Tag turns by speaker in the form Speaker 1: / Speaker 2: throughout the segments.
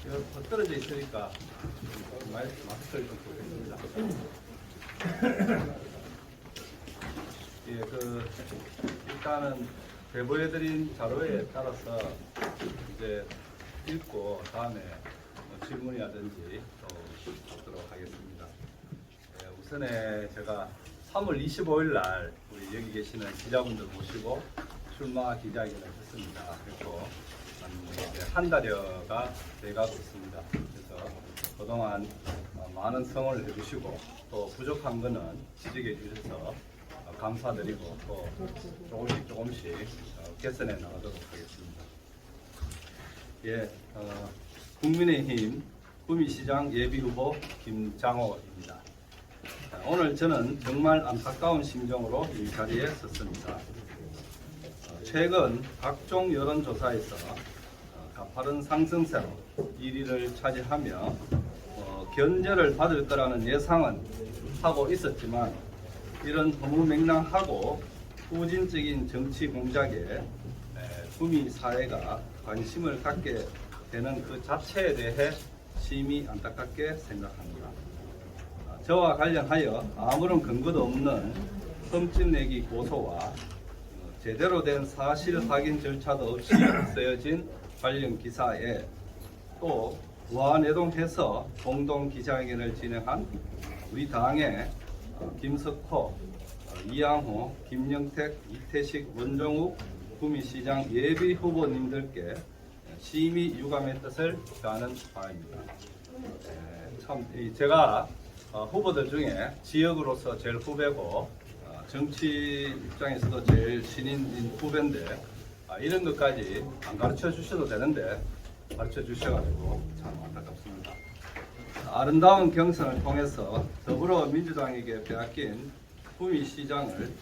Speaker 1: 더 떨어져 있으니까 마스크를 좀 보겠습니다. 예, 일단은 배부해드린 자료에 따라서 이제 읽고 다음에 질문이라든지 또 받도록 하겠습니다. 예, 우선에 제가 3월 25일 날 우리 여기 계시는 기자분들 모시고 출마 기자회견을 했습니다. 그리고 이제 한 달여가 돼가고 있습니다. 그래서 그동안 많은 성원을 해주시고 또 부족한 거는 지적해 주셔서 감사드리고 또 조금씩 개선해 나가도록 하겠습니다. 예, 국민의힘 구미시장 예비후보 김장호입니다. 오늘 저는 정말 안타까운 심정으로 이 자리에 섰습니다. 최근 각종 여론조사에서 가파른 상승세로 1위를 차지하며 견제를 받을 거라는 예상은 하고 있었지만 이런 허무맹랑하고 후진적인 정치 공작에 구미 사회가 관심을 갖게 되는 그 자체에 대해 심히 안타깝게 생각합니다. 저와 관련하여 아무런 근거도 없는 흠집내기 고소와 제대로 된 사실 확인 절차도 없이 쓰여진 관련 기사에 또 무한해동해서 공동 기자회견을 진행한 우리 당의 김석호, 이양호, 김영택, 이태식, 원종욱 구미시장 예비 후보님들께 심히 유감의 뜻을 표하는 바입니다. 제가 후보들 중에 지역으로서 제일 후배고 정치 입장에서도 제일 신인인 후배인데 이런 것까지 안 가르쳐 주셔도 되는데 가르쳐 주셔가지고 참 안타깝습니다. 아름다운 경선을 통해서 더불어민주당에게 빼앗긴 구미시장을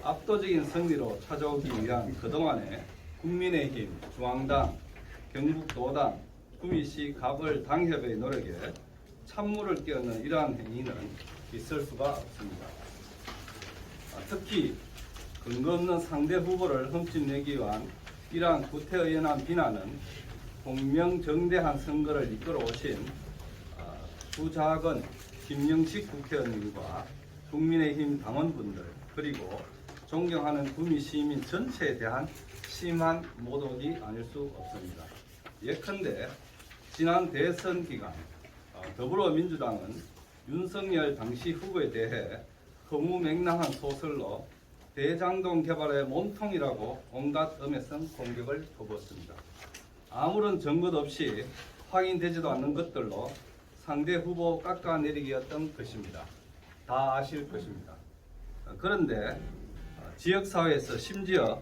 Speaker 1: 압도적인 승리로 찾아오기 위한 그동안의 국민의힘, 중앙당, 경북도당, 구미시 갑을 당협의 노력에 찬물을 끼얹는 이러한 행위는 있을 수가 없습니다. 특히 근거 없는 상대 후보를 흠집내기 위한 이러한 구태의연한 비난은 공명정대한 선거를 이끌어 오신 주작은 김영식 국회의원님과 국민의힘 당원분들 그리고 존경하는 구미 시민 전체에 대한 심한 모독이 아닐 수 없습니다. 예컨대 지난 대선 기간 더불어민주당은 윤석열 당시 후보에 대해 허무맹랑한 소설로 대장동 개발의 몸통이라고 온갖 음해성 공격을 퍼부었습니다. 아무런 증거도 없이 확인되지도 않는 것들로 상대 후보 깎아내리기였던 것입니다. 다 아실 것입니다. 그런데 지역사회에서 심지어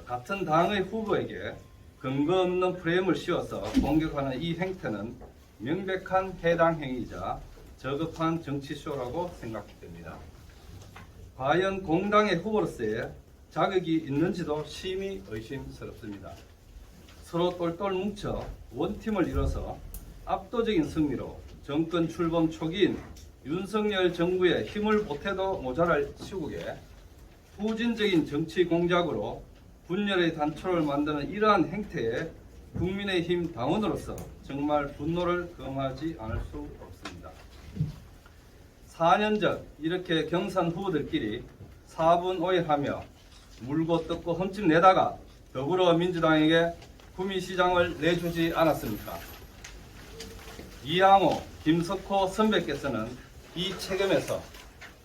Speaker 1: 같은 당의 후보에게 근거 없는 프레임을 씌워서 공격하는 이 행태는 명백한 해당 행위이자 저급한 정치쇼라고 생각됩니다. 과연 공당의 후보로서의 자격이 있는지도 심히 의심스럽습니다. 서로 똘똘 뭉쳐 원팀을 이뤄서 압도적인 승리로 정권 출범 초기인 윤석열 정부의 힘을 보태도 모자랄 시국에 후진적인 정치 공작으로 분열의 단초를 만드는 이러한 행태에 국민의힘 당원으로서 정말 분노를 금하지 않을 수 없습니다. 4년 전 이렇게 경선 후보들끼리 사분오해하며 물고 뜯고 흠집 내다가 더불어민주당에게 구미시장을 내주지 않았습니까? 이양호, 김석호 선배께서는 이 책임에서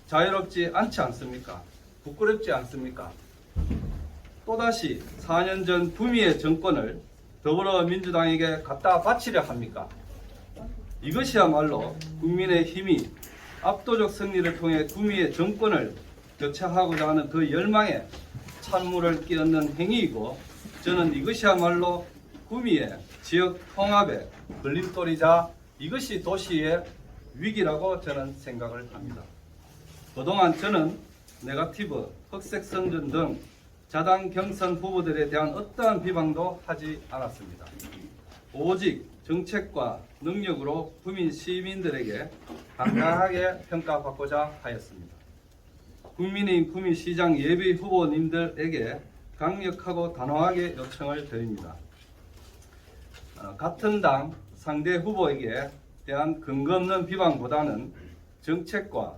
Speaker 1: 자유롭지 않지 않습니까? 부끄럽지 않습니까? 또다시 4년 전 구미의 정권을 더불어민주당에게 갖다 바치려 합니까? 이것이야말로 국민의힘이 압도적 승리를 통해 구미의 정권을 교체하고자 하는 그 열망에 찬물을 끼얹는 행위이고 저는 이것이야말로 구미의 지역 통합의 걸림돌이자 이것이 도시의 위기라고 저는 생각을 합니다. 그동안 저는 네거티브, 흑색선전 등 자당 경선 후보들에 대한 어떠한 비방도 하지 않았습니다. 오직 정책과 능력으로 구민 시민들에게 당당하게 평가받고자 하였습니다. 국민의힘 구미시장 예비 후보님들에게 강력하고 단호하게 요청을 드립니다. 같은 당 상대 후보에게 대한 근거 없는 비방보다는 정책과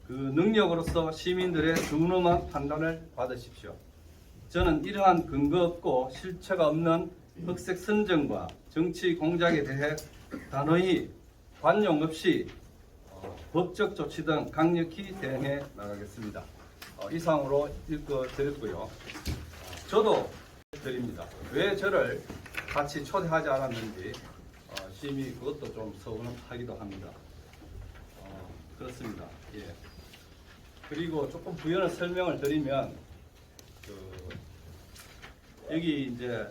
Speaker 1: 그 능력으로서 시민들의 준엄한 판단을 받으십시오. 저는 이러한 근거 없고 실체가 없는 흑색 선정과 정치 공작에 대해 단호히 관용 없이 법적 조치 등 강력히 대응해 나가겠습니다. 이상으로 읽어드렸고요. 저도 드립니다. 왜 저를 같이 초대하지 않았는지 심히 그것도 좀 서운하기도 합니다. 그렇습니다. 예. 그리고 조금 부연을 설명을 드리면 여기 이제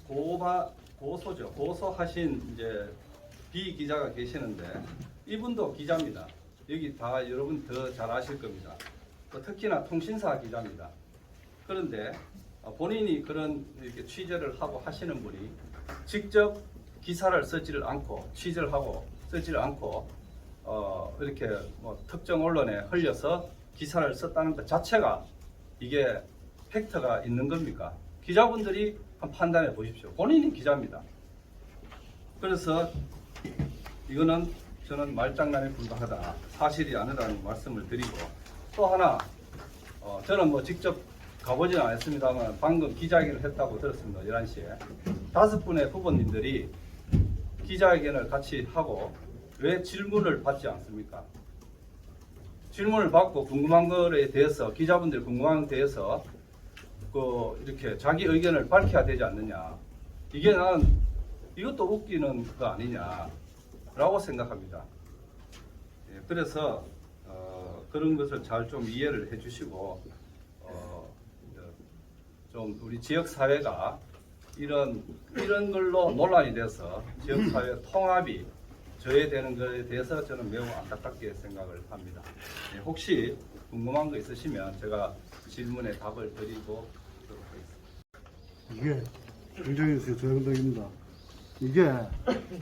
Speaker 1: 고소죠. 고소하신 이제 비 기자가 계시는데 이분도 기자입니다. 여기 다 여러분 더 잘 아실 겁니다. 특히나 통신사 기자입니다. 그런데 본인이 그런 이렇게 취재를 하고 하시는 분이 직접 기사를 쓰지를 않고 취재를 하고 쓰지를 않고 이렇게 뭐 특정 언론에 흘려서 기사를 썼다는 것 자체가 이게 팩트가 있는 겁니까? 기자분들이 한번 판단해 보십시오. 본인이 기자입니다. 그래서 이거는 저는 말장난에 불과하다, 사실이 아니라는 말씀을 드리고, 또 하나 저는 뭐 직접 가보지는 않았습니다만 방금 기자회견을 했다고 들었습니다. 11시에 5분의 후보님들이 기자회견을 같이 하고 왜 질문을 받지 않습니까? 질문을 받고 궁금한 것에 대해서, 기자분들 궁금한 것에 대해서 이렇게 자기 의견을 밝혀야 되지 않느냐. 이게 나는 이것도 웃기는 거 아니냐라고 생각합니다. 예, 그래서 그런 것을 잘 좀 이해를 해주시고 좀 우리 지역 사회가 이런 걸로 논란이 돼서 지역 사회 통합이 저해되는 것에 대해서 저는 매우 안타깝게 생각을 합니다. 예, 혹시 궁금한 거 있으시면 제가 질문에 답을 드리고 있도록 하겠습니다.
Speaker 2: 이게 정정해주세요. 조영덕입니다. 이게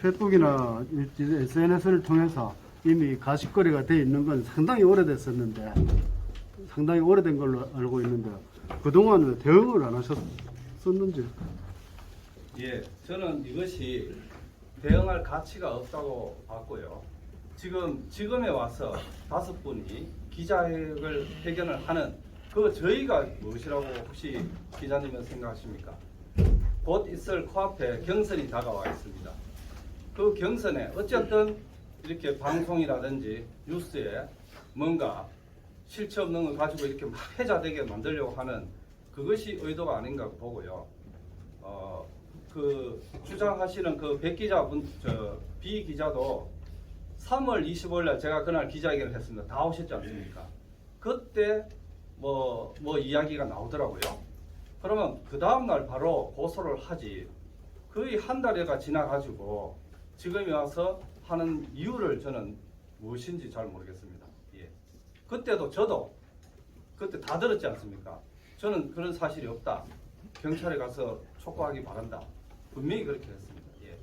Speaker 2: 페이스북이나 SNS를 통해서 이미 가십거리가 되어 있는 건 상당히 오래됐었는데, 상당히 오래된 걸로 알고 있는데 그동안 왜 대응을 안 하셨었는지.
Speaker 1: 예, 저는 이것이 대응할 가치가 없다고 봤고요. 지금에 와서 5분이 기자회견을 하는 그 저희가 무엇이라고 혹시 기자님은 생각하십니까? 곧 있을 코앞에 경선이 다가와 있습니다. 그 경선에 어쨌든 이렇게 방송이라든지 뉴스에 뭔가 실체 없는 걸 가지고 이렇게 막 회자되게 만들려고 하는 그것이 의도가 아닌가 보고요. 그 주장하시는 그 백 기자분, 비 기자도 3월 25일 날 제가 그날 기자회견을 했습니다. 다 오셨지 않습니까? 그때 뭐 이야기가 나오더라고요. 그러면 그 다음날 바로 고소를 하지. 거의 한 달여가 지나가지고 지금에 와서 하는 이유를 저는 무엇인지 잘 모르겠습니다. 예. 그때도 저도 그때 다 들었지 않습니까? 저는 그런 사실이 없다. 경찰에 가서 촉구하기 바란다. 분명히 그렇게 했습니다. 예.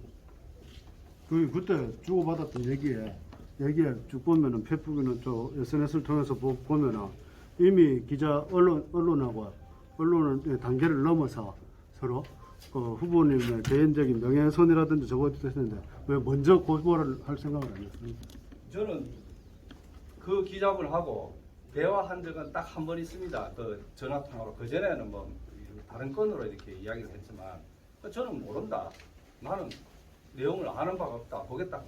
Speaker 2: 그때 주고받았던 얘기에 쭉 보면은 페이스북이나 저 SNS를 통해서 보면은 이미 언론의 단계를 넘어서 서로 후보님의 개인적인 명예훼손이라든지 저것도 했는데 왜 먼저 고소를 할 생각을 안 했습니까?
Speaker 1: 저는 그 기자분하고 대화한 적은 딱 한 번 있습니다. 그 전화통화로. 그 전에는 뭐 다른 건으로 이렇게 이야기를 했지만 저는 모른다. 나는 내용을 아는 바가 없다. 그게 딱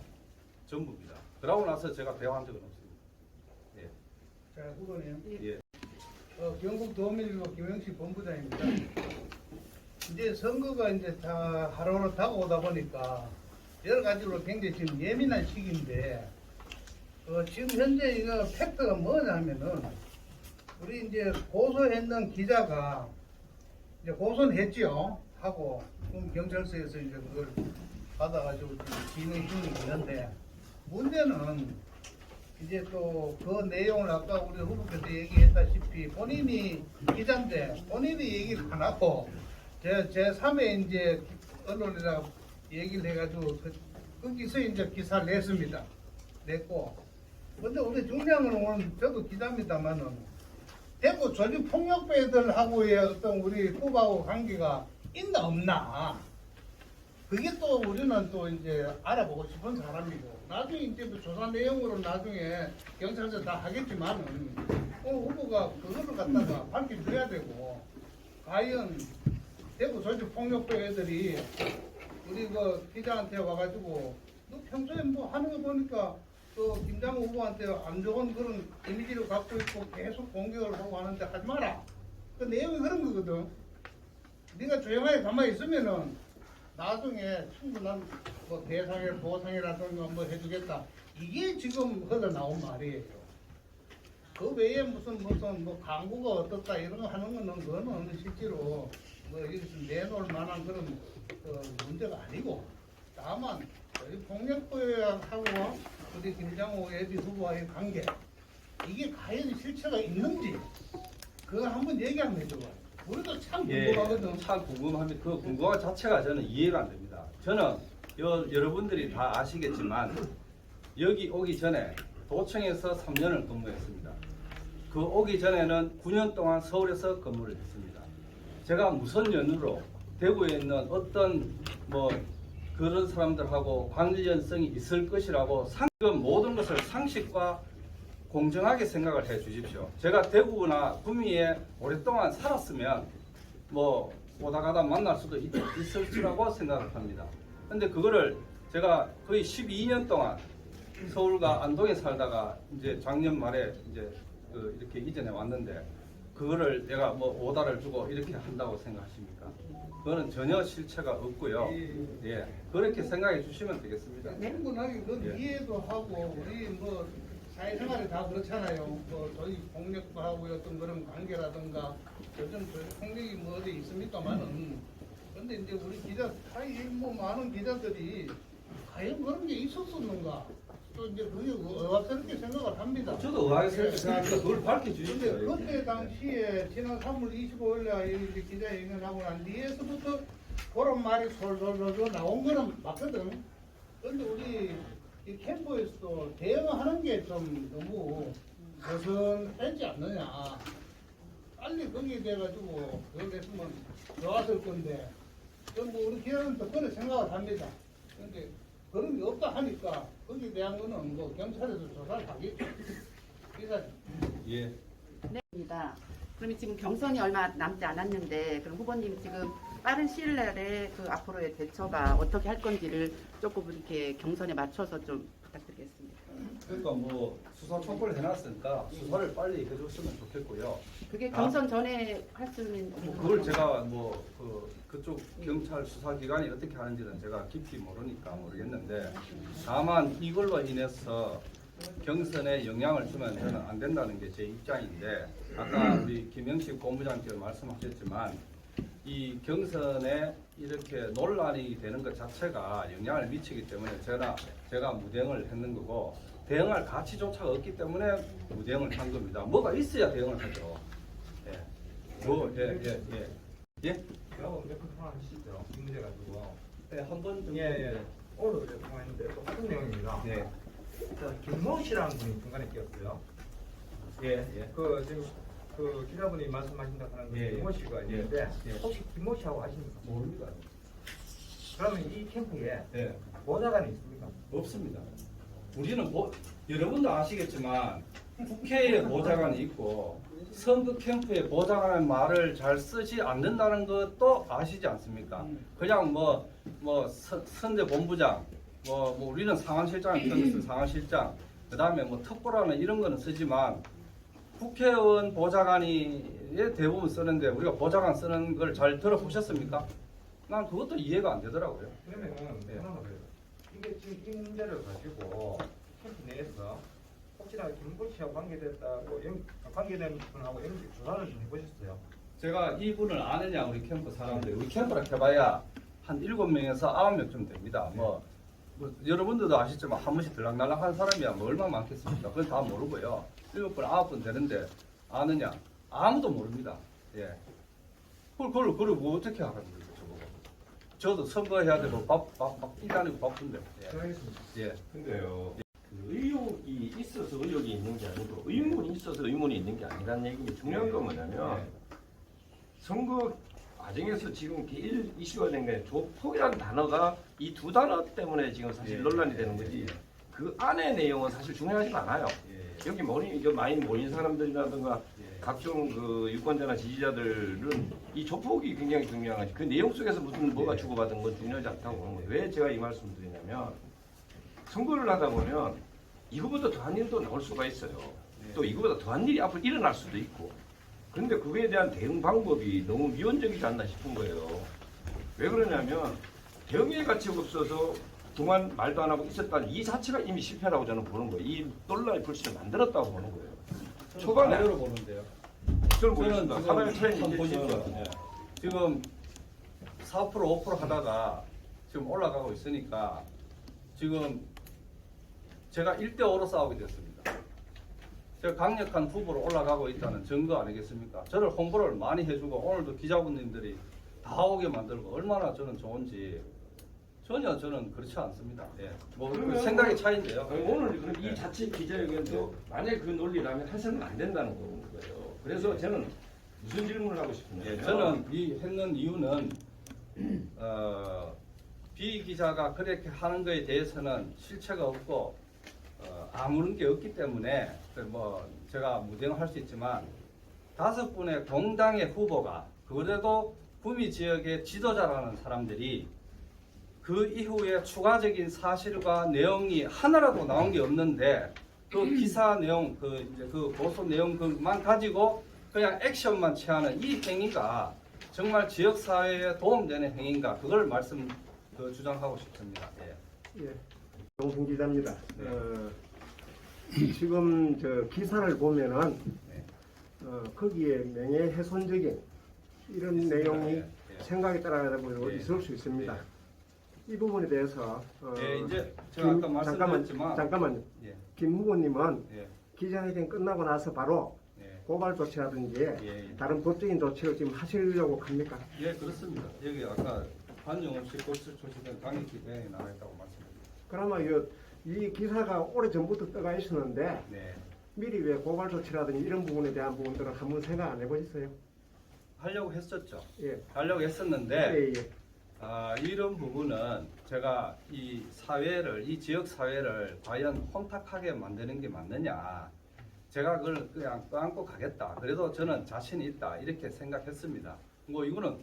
Speaker 1: 전부입니다. 그러고 나서 제가 대화한 적은 없습니다. 예.
Speaker 3: 자, 후보님.
Speaker 1: 예.
Speaker 3: 경북 도민일보 김영식 본부장입니다. 이제 선거가 이제 다 하루하루 다가오다 보니까 여러 가지로 굉장히 지금 예민한 시기인데, 지금 현재 이거 팩트가 뭐냐면은, 우리 이제 고소했는 기자가 이제 고소는 했지요. 하고, 그럼 경찰서에서 이제 그걸 받아가지고 진행 중이 있는데, 문제는 이제 또 그 내용을 아까 우리 후보께서 얘기했다시피 본인이 기자인데 본인이 얘기를 안 하고 제3의 이제 언론이라 얘기를 해가지고 거기서 이제 기사를 냈고, 근데 우리 중요한 건 오늘 저도 기자입니다만은 대구 조직폭력배들하고의 어떤 우리 후보하고 관계가 있나 없나, 그게 또 우리는 또 이제 알아보고 싶은 사람이고 나중에 이제 뭐 조사 내용으로 나중에 경찰서 다 하겠지만은 후보가 그거를 갖다가 밝혀줘야 되고 과연 대구 조직폭력배 애들이 우리 그 기자한테 와가지고 너 평소에 뭐 하는 거 보니까 그 김장우 후보한테 안 좋은 그런 이미지를 갖고 있고 계속 공격을 하고 하는데 하지 마라. 그 내용이 그런 거거든. 네가 조용하게 가만히 있으면은 나중에 충분한 뭐 대상의 보상이라든가 뭐 해주겠다. 이게 지금 흘러나온 말이에요. 그 외에 무슨 뭐 광고가 어떻다 이런 거 하는 거는 그거는 실제로 뭐 여기서 내놓을 만한 그런 문제가 아니고 다만 우리 폭력배하고 우리 김장호 예비 후보와의 관계 이게 과연 실체가 있는지 그거 한번 얘기 한번 해줘봐. 우리도 참 궁금하거든.
Speaker 1: 예, 참 궁금합니다. 그 궁금한 자체가 저는 이해가 안 됩니다. 저는 여러분들이 다 아시겠지만 여기 오기 전에 도청에서 3년을 근무했습니다. 그 오기 전에는 9년 동안 서울에서 근무를 했습니다. 제가 무슨 연유로 대구에 있는 어떤 뭐 그런 사람들하고 관련성이 있을 것이라고 지금 모든 것을 상식과 공정하게 생각을 해 주십시오. 제가 대구나 구미에 오랫동안 살았으면 뭐 오다 가다 만날 수도 있을 거라고 생각을 합니다. 근데 그거를 제가 거의 12년 동안 서울과 안동에 살다가 이제 작년 말에 이제 이렇게 이전에 왔는데 그거를 내가 뭐 오다를 주고 이렇게 한다고 생각하십니까? 그거는 전혀 실체가 없고요. 예, 그렇게 생각해 주시면 되겠습니다.
Speaker 3: 충분하게 그건
Speaker 1: 예.
Speaker 3: 이해도 하고 우리 뭐 사회생활이 다 그렇잖아요. 뭐 저희 폭력과하고 어떤 그런 관계라든가 요즘 저희 폭력이 뭐 어디 있습니까만은 근데 이제 우리 기자 사이 뭐 많은 기자들이 과연 그런 게 있었었는가 또 이제 그게 의아스럽게 생각을 합니다.
Speaker 1: 저도 의아스럽게
Speaker 3: 예.
Speaker 1: 생각하니까 그걸
Speaker 3: 근데
Speaker 1: 밝혀주십시오.
Speaker 3: 그때 당시에 지난 3월 25일에 기자회견하고 난 뒤에서부터 그런 말이 솔솔솔 나온 거는 맞거든. 그런데 우리 이 캠프에서도 대응하는 게 좀 너무 벗어나지 않느냐. 빨리 거기에 대해가지고 그걸 했으면 좋았을 건데, 뭐 우리 기자는 또 그런 생각을 합니다. 그런데 그런 게 없다 하니까 거기에 대한 거는 뭐 경찰에서 조사를 하겠죠. 기사님.
Speaker 1: 예.
Speaker 4: 네, 입니다. 그러면 지금 경선이 얼마 남지 않았는데 그럼 후보님 지금 빠른 시일 내에 그 앞으로의 대처가 어떻게 할 건지를 조금 이렇게 경선에 맞춰서 좀 부탁드리겠습니다.
Speaker 1: 그러니까 뭐 수사 촉구를 해놨으니까 수사를 빨리 해줬으면 좋겠고요.
Speaker 4: 그게 경선 전에 할 수 있는
Speaker 1: 뭐 그걸 제가 뭐 그쪽 경찰 수사기관이 어떻게 하는지는 제가 깊이 모르니까 모르겠는데 다만 이걸로 인해서 경선에 영향을 주면 저는 안 된다는 게 제 입장인데 아까 우리 김영식 본부장께서 말씀하셨지만 이 경선에 이렇게 논란이 되는 것 자체가 영향을 미치기 때문에 제가 무대응을 했는 거고 대응할 가치조차가 없기 때문에 무대응을 한 겁니다. 뭐가 있어야 대응을 하죠. 예. 예?
Speaker 5: 저하고 몇번 통화하시죠? 이 문제 가지고.
Speaker 1: 네, 한번 정도.
Speaker 5: 예. 오늘 어제 통화했는데 똑같은 내용입니다.
Speaker 1: 네.
Speaker 5: 김모 씨라는 분이 중간에 끼었어요.
Speaker 1: 예.
Speaker 5: 그 지금 그 기자분이 말씀하신다고 하는 그
Speaker 1: 예,
Speaker 5: 김모 씨가 있는데
Speaker 1: 예.
Speaker 5: 혹시 김모 씨하고 아십니까?
Speaker 1: 모릅니다.
Speaker 5: 그러면 이 캠프에
Speaker 1: 네.
Speaker 5: 보좌관이 있습니까?
Speaker 1: 없습니다. 우리는 여러분도 아시겠지만 국회에 보좌관이 있고 선거 캠프에 보좌관의 말을 잘 쓰지 않는다는 것도 아시지 않습니까? 그냥 선대 본부장, 우리는 상황실장을 쓰는 상황실장, 그 다음에 특보라는 이런 거는 쓰지만 국회의원 보좌관이 대부분 쓰는데 우리가 보좌관 쓰는 걸 잘 들어보셨습니까? 난 그것도 이해가 안 되더라고요.
Speaker 5: 그러면은
Speaker 1: 네.
Speaker 5: 하나만 그래요. 이게 지금 이 문제를 가지고 캠프 내에서 혹시나 김모 씨하고 관계됐다고 관계된 분하고 이런 조사를 좀 해보셨어요?
Speaker 1: 제가 이분을 아느냐 우리 캠프 사람들 우리 캠프라 해봐야 한 7명에서 9명쯤 됩니다. 뭐 여러분들도 아시지만 한 번씩 들락날락한 사람이야 뭐 얼마 많겠습니까? 그건 다 모르고요. 7분, 9분 되는데 아느냐? 아무도 모릅니다. 예. 그걸 뭐 어떻게 하라는 거예요, 저보고. 저도 선거해야 되고 막 뛰다니고 바쁜데. 예.
Speaker 5: 알겠습니다.
Speaker 1: 예.
Speaker 6: 근데요, 그 의혹이 있어서 의혹이 있는 게 아니고 의문이 있어서 의문이 있는 게 아니라는 얘기인데 중요한 건 뭐냐면 선거 과정에서 지금 제일 이슈가 된 게 조폭이라는 단어가 이 두 단어 때문에 지금 사실 논란이 되는 거지. 그 안의 내용은 사실 중요하지 않아요. 여기 많이 모인 사람들이라든가 각종 그 유권자나 지지자들은 이 조폭이 굉장히 중요한 거지. 그 내용 속에서 무슨 뭐가 주고받은 건 중요하지 않다고 보는 거예요. 왜 제가 이 말씀을 드리냐면 선거를 하다 보면 이거보다 더한 일도 나올 수가 있어요. 또 이거보다 더한 일이 앞으로 일어날 수도 있고. 그런데 그거에 대한 대응 방법이 너무 미온적이지 않나 싶은 거예요. 왜 그러냐면 대응의 가치가 없어서 그동안 말도 안 하고 있었다는 이 자체가 이미 실패라고 저는 보는 거예요. 이 논란의 불씨를 만들었다고 보는 거예요. 초반에
Speaker 1: 반대로 보는데요.
Speaker 6: 저는
Speaker 1: 저는
Speaker 6: 보겠습니다.
Speaker 1: 지금
Speaker 6: 사단의 차이는
Speaker 1: 한번
Speaker 6: 이제
Speaker 1: 보십시오.
Speaker 6: 예.
Speaker 1: 지금 4% 5% 하다가 지금 올라가고 있으니까 지금 제가 1대5로 싸우게 됐습니다. 제가 강력한 후보로 올라가고 있다는 증거 아니겠습니까? 저를 홍보를 많이 해주고 오늘도 기자분님들이 다 오게 만들고 얼마나 저는 좋은지 전혀 저는 그렇지 않습니다. 예. 뭐
Speaker 6: 그러면
Speaker 1: 생각의 차이인데요.
Speaker 6: 아니, 오늘 그럼 이 자체 기자회견도 만약에 그 논리라면 해서는 안 된다는 거예요. 그래서 저는 무슨 질문을 하고 싶은데
Speaker 1: 예, 저는 했는 이유는 비 기자가 그렇게 하는 거에 대해서는 실체가 없고 아무런 게 없기 때문에 뭐 제가 무대응할 수 있지만 5분의 공당의 후보가 그래도 구미 지역의 지도자라는 사람들이 그 이후에 추가적인 사실과 내용이 하나라도 나온 게 없는데 그 기사 내용 그 보도 내용 그만 가지고 그냥 액션만 취하는 이 행위가 정말 지역 사회에 도움되는 행위인가 그걸 주장하고 싶습니다. 예.
Speaker 7: 예, 용승 기자입니다.
Speaker 1: 네.
Speaker 7: 지금 저 기사를 보면은
Speaker 1: 네.
Speaker 7: 거기에 명예훼손적인 이런 내용이
Speaker 1: 예, 예.
Speaker 7: 생각에 따라 보고
Speaker 1: 예.
Speaker 7: 있을 수 있습니다.
Speaker 1: 예.
Speaker 7: 이 부분에 대해서
Speaker 1: 예, 이제 제가 아까 말씀드렸지만
Speaker 7: 잠깐만요.
Speaker 1: 예,
Speaker 7: 김 후보님은
Speaker 1: 예,
Speaker 7: 기자회견 끝나고 나서 바로
Speaker 1: 예,
Speaker 7: 고발 조치라든지
Speaker 1: 예.
Speaker 7: 다른 법적인 조치를 지금 하시려고 합니까?
Speaker 1: 예, 그렇습니다. 여기 아까 반영 없이 조치된 강력히 대응에 나와 있다고 말씀드렸습니다.
Speaker 7: 그러면 이 기사가 오래 전부터 떠가 있었는데
Speaker 1: 네.
Speaker 7: 미리 왜 고발 조치라든지 이런 부분에 대한 부분들은 한번 생각 안 해보셨어요?
Speaker 1: 하려고 했었죠.
Speaker 7: 예.
Speaker 1: 하려고 했었는데
Speaker 7: 예, 예.
Speaker 1: 이런 부분은 제가 이 지역 사회를 과연 혼탁하게 만드는 게 맞느냐. 제가 그걸 그냥 떠안고 가겠다. 그래도 저는 자신이 있다. 이렇게 생각했습니다. 뭐 이거는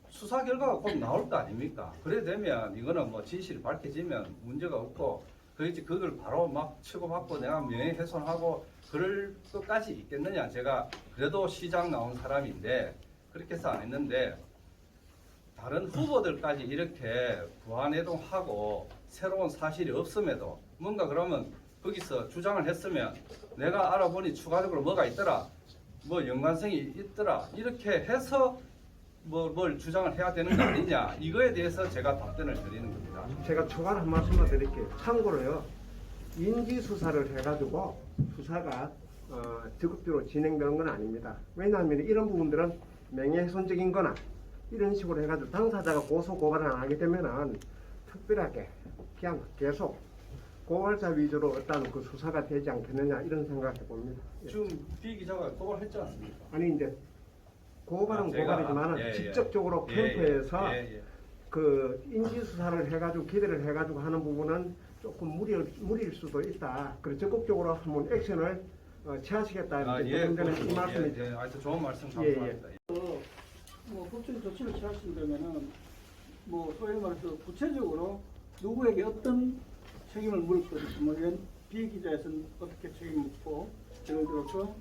Speaker 1: 수사 결과가 곧 나올 거 아닙니까? 그래 되면 이거는 뭐 진실이 밝혀지면 문제가 없고 그걸 바로 막 치고받고 내가 명예훼손하고 그럴 것까지 있겠느냐. 제가 그래도 시장 나온 사람인데 그렇게 해서 안 했는데 다른 후보들까지 이렇게 부안해동하고 새로운 사실이 없음에도 뭔가 그러면 거기서 주장을 했으면 내가 알아보니 추가적으로 뭐가 있더라, 뭐 연관성이 있더라 이렇게 해서 뭘 주장을 해야 되는 거 아니냐 이거에 대해서 제가 답변을 드리는 겁니다.
Speaker 7: 제가 추가로 한 말씀만 드릴게요. 참고로요, 인지 수사를 해가지고 수사가 적극적으로 진행되는 건 아닙니다. 왜냐하면 이런 부분들은 명예훼손적인 거나 이런 식으로 해가지고 당사자가 고소 고발을 안 하게 되면은 특별하게 그냥 계속 고발자 위주로 어떤 그 수사가 되지 않겠느냐 이런 생각해 봅니다. 예.
Speaker 1: 지금 비 기자가 고발했지 않습니까?
Speaker 7: 아니 이제 고발은 고발이지만
Speaker 1: 예, 예.
Speaker 7: 직접적으로
Speaker 1: 예,
Speaker 7: 캠프에서
Speaker 1: 예.
Speaker 7: 그 인지 수사를 해가지고 기대를 해가지고 하는 부분은 조금 무리일 수도 있다. 그래서 적극적으로 한번 액션을 취하시겠다.
Speaker 1: 예,
Speaker 7: 조금 전에 이 말씀이
Speaker 1: 예, 하여튼 좋은 말씀
Speaker 7: 예,
Speaker 1: 감사합니다.
Speaker 8: 뭐 법적인 조치를 취하신다면은 뭐 소위 말해서 구체적으로 누구에게 어떤 책임을 물을 것인지 뭐 이런 비기자에서는 어떻게 책임을 묻고 예를 들어서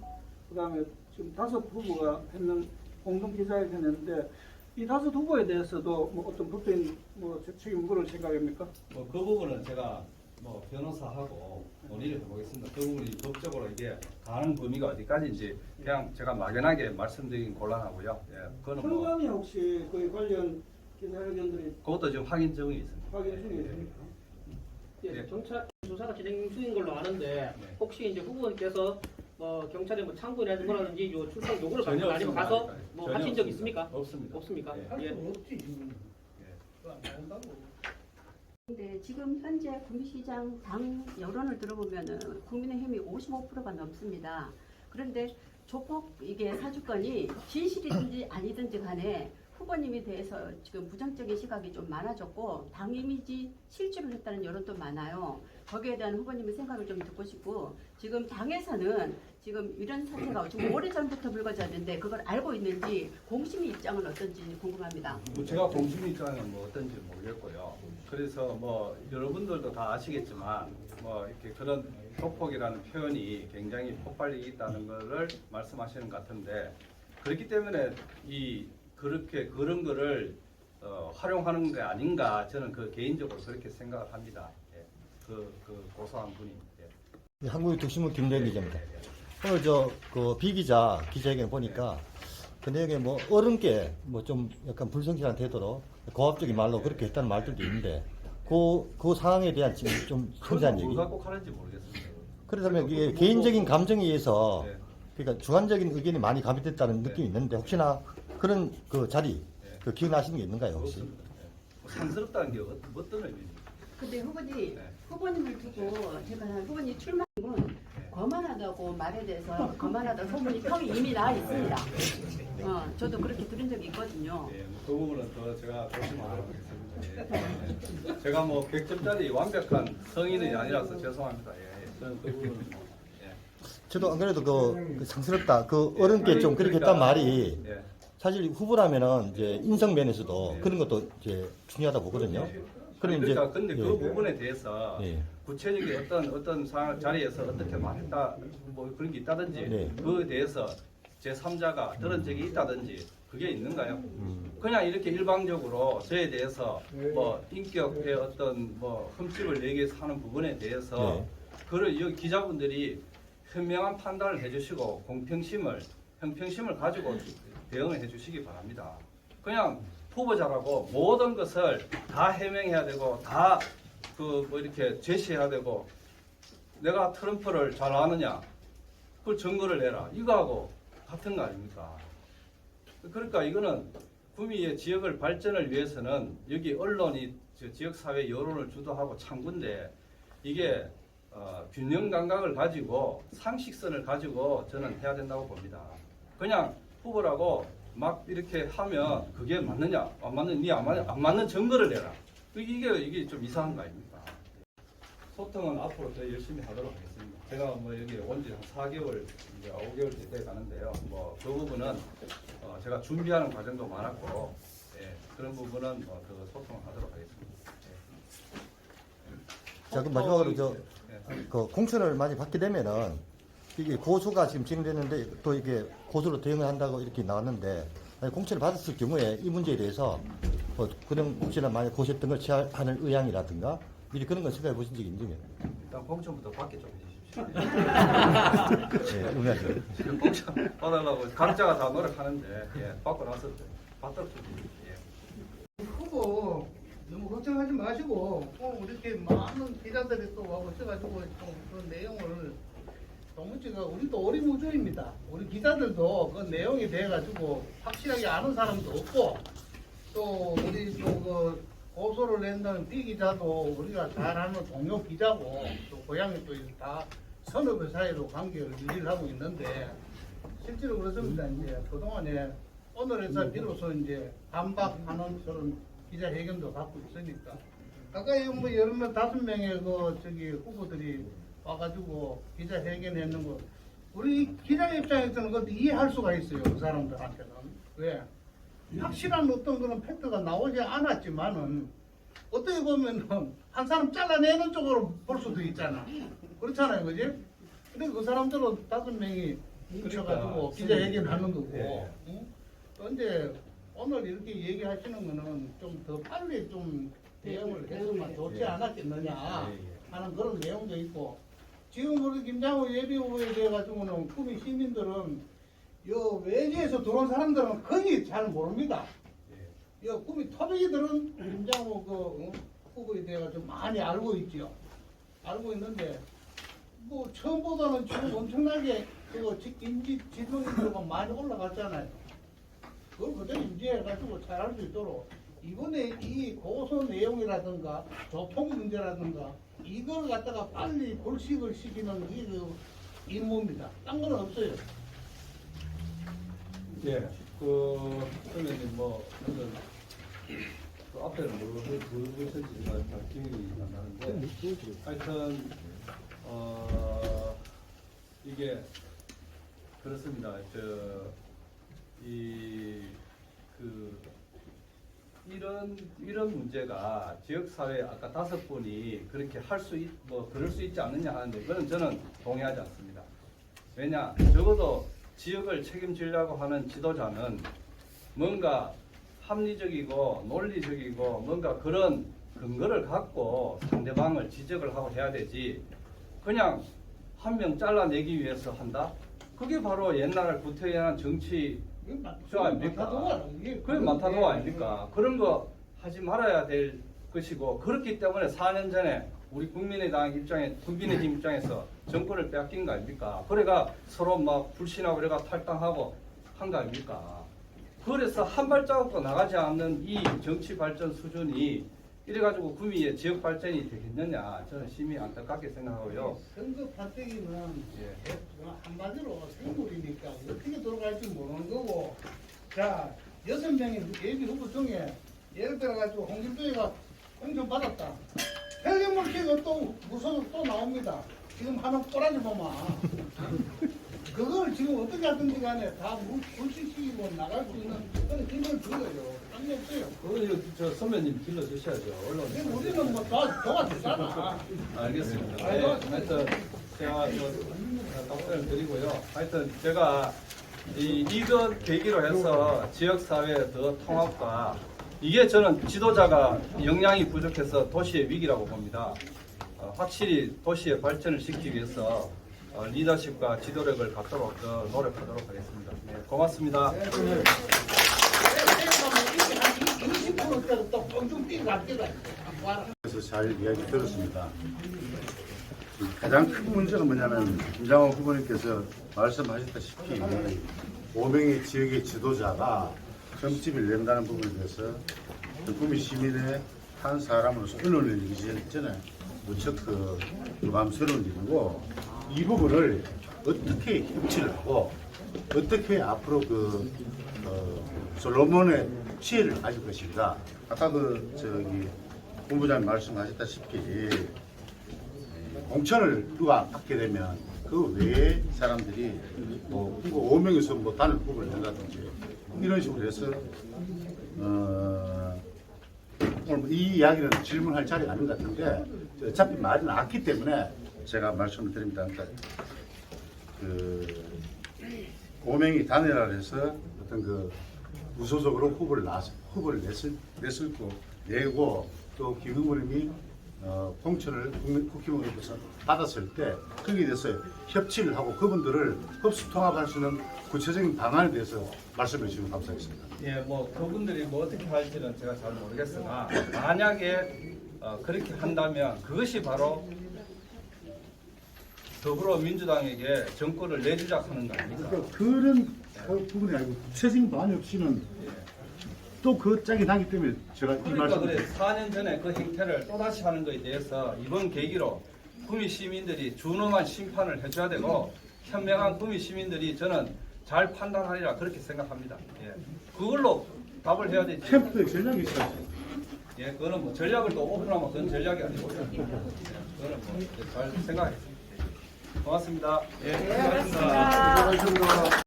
Speaker 8: 그다음에 지금 5 후보가 했는 공동 기자회견 했는데 이 5 후보에 대해서도 뭐 어떤 법적인 뭐 책임을 물을 생각입니까?
Speaker 1: 그 부분은 제가 변호사하고 논의를 해보겠습니다. 그 부분이 법적으로 이게 가는 범위가 어디까지인지 그냥 제가 막연하게 말씀드리긴 곤란하고요. 예, 그거는
Speaker 8: 철관이 혹시 그 관련 기자회견들이
Speaker 1: 그것도 지금 확인 중에 있습니다.
Speaker 8: 확인 중에 있습니까?
Speaker 1: 예.
Speaker 9: 경찰 수사가 진행 중인 걸로 아는데
Speaker 1: 네.
Speaker 9: 혹시 이제 후보님께서 경찰에 뭐 참고라든지 뭐라든지 요 출석 요구를
Speaker 1: 전혀
Speaker 9: 받고 아니면
Speaker 1: 없습니다.
Speaker 9: 가서
Speaker 1: 아직까지.
Speaker 9: 뭐
Speaker 1: 전혀
Speaker 9: 하신 적
Speaker 1: 없습니다.
Speaker 9: 있습니까?
Speaker 1: 없습니다.
Speaker 9: 없습니까?
Speaker 1: 예.
Speaker 3: 할
Speaker 9: 예.
Speaker 3: 수 없지 지금.
Speaker 1: 예.
Speaker 3: 그거 안 한다고.
Speaker 10: 네, 지금 현재 구미시장 당 여론을 들어보면은 국민의힘이 55%가 넘습니다. 그런데 조폭 이게 사주권이 진실이든지 아니든지 간에 후보님에 대해서 지금 부정적인 시각이 좀 많아졌고 당 이미지 실추를 했다는 여론도 많아요. 거기에 대한 후보님의 생각을 좀 듣고 싶고 지금 당에서는 지금 이런 사태가 지금 오래전부터 불거졌는데 그걸 알고 있는지 공심의 입장은 어떤지 궁금합니다.
Speaker 1: 뭐 제가 공식 입장은 뭐 어떤지 모르겠고요. 그래서 뭐 여러분들도 다 아시겠지만 뭐 이렇게 그런 조폭이라는 표현이 굉장히 폭발력이 있다는 것을 말씀하시는 것 같은데 그렇기 때문에 그렇게 그런 거를 활용하는 게 아닌가 저는 그 개인적으로 그렇게 생각을 합니다. 예. 그 고소한 분이. 예.
Speaker 11: 한국의 특신문 김대현 기자입니다. 오늘 그 비기자 기자회견 보니까 그 내용에 뭐 어른께 뭐 좀 약간 불성실한 태도로 고압적인 말로 그렇게 했다는 말들도 있는데 그 상황에 대한 지금 좀 상세한 얘기.
Speaker 1: 뭘 갖고 하는지 모르겠습니다.
Speaker 11: 그렇다면 이게 개인적인 감정에 의해서
Speaker 1: 네.
Speaker 11: 그러니까 주관적인 의견이 많이 가미됐다는 느낌이 있는데 혹시나 그런 그 자리 그 기억나시는 게 있는가요 혹시?
Speaker 1: 뭐 상스럽다는 게 어떤 의미입니까?
Speaker 10: 근데 후보님,
Speaker 1: 네.
Speaker 10: 후보님을 두고 제가 후보님 출마는 거만하다고 말에 대해서 거만하다 소문이 평이 이미 나 있습니다. 저도 그렇게 들은 적이 있거든요.
Speaker 1: 예, 그 부분은 더 제가 조심하도록 하겠습니다. 예. 제가 뭐 100점짜리 완벽한 성인이 아니라서 죄송합니다. 예, 저는 그 부분은 뭐, 예.
Speaker 11: 저도 안 그래도 그 상스럽다 그 어른께 좀 그렇게 했단 말이
Speaker 1: 예.
Speaker 11: 사실 후보라면은 이제 인성 면에서도 그런 것도 이제 중요하다 보거든요. 그럼 이제
Speaker 1: 그러니까 근데 그
Speaker 11: 예.
Speaker 1: 부분에 대해서
Speaker 11: 예.
Speaker 1: 구체적인 어떤 자리에서 어떻게 말했다 뭐 그런 게 있다든지
Speaker 11: 네.
Speaker 1: 그에 대해서 제3자가 들은 적이 있다든지 그게 있는가요? 그냥 이렇게 일방적으로 저에 대해서 뭐 인격의 어떤 뭐 흠집을 내기 위해서 하는 부분에 대해서
Speaker 11: 네.
Speaker 1: 그를 여기 기자분들이 현명한 판단을 해주시고 형평심을 가지고 대응을 해주시기 바랍니다. 그냥 후보자라고 모든 것을 다 해명해야 되고 다 뭐 이렇게 제시해야 되고 내가 트럼프를 잘 아느냐 그걸 증거를 내라 이거하고 같은 거 아닙니까? 그러니까 이거는 구미의 지역을 발전을 위해서는 여기 언론이 지역사회 여론을 주도하고 창구인데 이게 균형 감각을 가지고 상식선을 가지고 저는 해야 된다고 봅니다. 그냥 후보라고 막 이렇게 하면 그게 맞느냐 안 맞느냐 안 맞는 증거를 내라. 이게 좀 이상한 거 아닙니까? 소통은 앞으로 더 열심히 하도록 하겠습니다. 제가 뭐 여기 온 지 한 4개월, 이제 5개월째 돼 가는데요. 뭐 그 부분은 제가 준비하는 과정도 많았고, 예, 그런 부분은 더 소통을 하도록 하겠습니다. 예.
Speaker 11: 자 그럼 마지막으로 그 공천을 많이 받게 되면은 이게 고소가 지금 진행됐는데 또 이게 고소로 대응을 한다고 이렇게 나왔는데 공천을 받았을 경우에 이 문제에 대해서 뭐 그런 혹시나 만약 고소했던 걸 취하는 의향이라든가 미리 그런 건 생각해 보신 적이 있는지.
Speaker 1: 일단 공천부터 받게 좀 해주십시오.
Speaker 11: 네, 응하죠.
Speaker 1: 지금 공천 받으려고 각자가 다 노력하는데, 예, 받고 나서 받도록 좀 해주십시오. 예.
Speaker 3: 후보 너무 걱정하지 마시고 이렇게 많은 기자들이 또 와고 있어가지고 그 내용을 동무지가 우리도 오리무조입니다. 우리 기자들도 그 내용에 대해 가지고 확실하게 아는 사람도 없고 또 우리 또 그 고소를 낸다는 B 기자도 우리가 잘 아는 동료 기자고 또 고향이 또 다 서너 개 사이로 관계를 유지를 하고 있는데 실제로 그렇습니다. 이제 그동안에 오늘에서 비로소 이제 반박하는 그런 기자회견도 갖고 있으니까 아까 뭐 여러 명 5명의 그 저기 후보들이 와가지고 기자회견했는 거 우리 기자 입장에서는 그것도 이해할 수가 있어요. 그 사람들한테는 왜 확실한 어떤 그런 팩트가 나오지 않았지만은 어떻게 보면은 한 사람 잘라내는 쪽으로 볼 수도 있잖아. 그렇잖아요, 그지? 근데 그 사람들은 5명이 뭉쳐가지고 기자회견하는 거고.
Speaker 1: 예.
Speaker 3: 응? 그런데 오늘 이렇게 얘기하시는 거는 좀 더 빨리 좀 대응을 했으면 좋지 않았겠느냐 하는 그런 내용도 있고. 지금 우리 김장호 예비후보에 대해 가지고는 구미 시민들은 요 외지에서 들어온 사람들은 거의 잘 모릅니다. 요 구미 토백이들은 김장호 그 후보에 대해 가지고 많이 알고 있죠. 알고 있는데 뭐 처음보다는 지금 엄청나게 그거 인지 지능도가 많이 올라갔잖아요. 그걸 그대로 유지해가지고 잘 할 수 있도록 이번에 이 고소 내용이라든가 교통 문제라든가 이걸 갖다가 빨리 불식을 시키는 이 임무입니다. 딴 건 없어요.
Speaker 1: 예. 선생님 뭐 저는 그 앞에는 모르셨는지 다 기억이 안 나는데 하여튼 이게 그렇습니다. 이런 문제가 지역사회 아까 5분이 그렇게 그럴 수 있지 않느냐 하는데 그건 저는 동의하지 않습니다. 왜냐 적어도 지역을 책임지려고 하는 지도자는 뭔가 합리적이고 논리적이고 뭔가 그런 근거를 갖고 상대방을 지적을 하고 해야 되지 그냥 한 명 잘라내기 위해서 한다? 그게 바로 옛날 구태의한 정치 저 아닙니까? 그게 마타도어 아닙니까? 그런 거 하지 말아야 될 것이고 그렇기 때문에 4년 전에 우리 국민의당 국민의힘 입장에서 정권을 빼앗긴 거 아닙니까? 그래가 서로 막 불신하고 그래가 탈당하고 한 거 아닙니까? 그래서 한 발자국도 나가지 않는 이 정치 발전 수준이 이래가지고 구미의 지역 발전이 되겠느냐 저는 심히 안타깝게 생각하고요.
Speaker 3: 선거 파트기는 한마디로 생물이니까 어떻게 돌아갈지 모르는 거고 자 6명의 예비 후보 중에 예를 들어가지고 홍길동이가 공천 받았다. 헬륨을 키고 또 무소속 또 나옵니다. 지금 하는 꼬라지 보면 그걸 지금 어떻게 하든지 간에 다 불식시키고 나갈 수 있는 그런 힘을 줘요. 딴게 없어요.
Speaker 1: 그거 저 선배님 길러주셔야죠. 언론에.
Speaker 3: 우리는 뭐 도와주잖아.
Speaker 1: 알겠습니다. 네, 하여튼 제가 답변을 드리고요. 하여튼 제가 이거 계기로 해서 지역사회의 더 통합과 이게 저는 지도자가 역량이 부족해서 도시의 위기라고 봅니다. 확실히 도시의 발전을 시키기 위해서 리더십과 지도력을 갖도록 노력하도록 하겠습니다. 네, 고맙습니다.
Speaker 3: 20%대로 또 뻥좀 뛰고 갑니다.
Speaker 2: 그래서 잘 이야기 들었습니다. 가장 큰 문제가 뭐냐면 김장호 후보님께서 말씀하셨다시피 5명의 지역의 지도자가 점집을 낸다는 부분에 대해서 구미 시민의 한 사람으로서 언론을 얘기하기 전에 무척 유감스러운 일이고 이 부분을 어떻게 협치를 하고 어떻게 앞으로 솔로몬의 지혜를 가질 것인가. 아까 본부장님 말씀하셨다시피 공천을 누가 받게 되면 그 외에 사람들이 뭐 후보 5명에서 뭐 단일 후보를 낸다든지 이런 식으로 해서 오늘 이 이야기는 질문할 자리가 아닌 것 같은데 어차피 말이 나왔기 때문에 제가 말씀을 드립니다. 그러니까 5명이 단일화를 해서 어떤 무소속으로 후보를 내고 또 김 후보님이 공천을 국회의원으로서 받았을 때 거기에 대해서 협치를 하고 그분들을 흡수통합할 수 있는 구체적인 방안에 대해서 말씀해 주시면 감사하겠습니다.
Speaker 1: 예, 뭐 그분들이 뭐 어떻게 할지는 제가 잘 모르겠으나 만약에 그렇게 한다면 그것이 바로 더불어민주당에게 정권을 내주작하는 거 아닙니까?
Speaker 2: 그런 부분이 아니고 구체적인 방안이 없이는 또 그 짝이 나기 때문에 제가 이
Speaker 1: 그러니까
Speaker 2: 말씀을
Speaker 1: 그래 4년 전에 그 행태를 또다시 하는 것에 대해서 이번 계기로 구미 시민들이 준엄한 심판을 해줘야 되고 현명한 구미 시민들이 저는 잘 판단하리라 그렇게 생각합니다. 예. 그걸로 답을 해야 되지.
Speaker 2: 캠프에 전략이 있어야죠.
Speaker 1: 예, 그거는 뭐 전략을 또 오픈하면 그건 전략이 아니고 그거는 뭐 잘 생각했습니다. 고맙습니다. 예, 고맙습니다.
Speaker 2: 수고하셨습니다.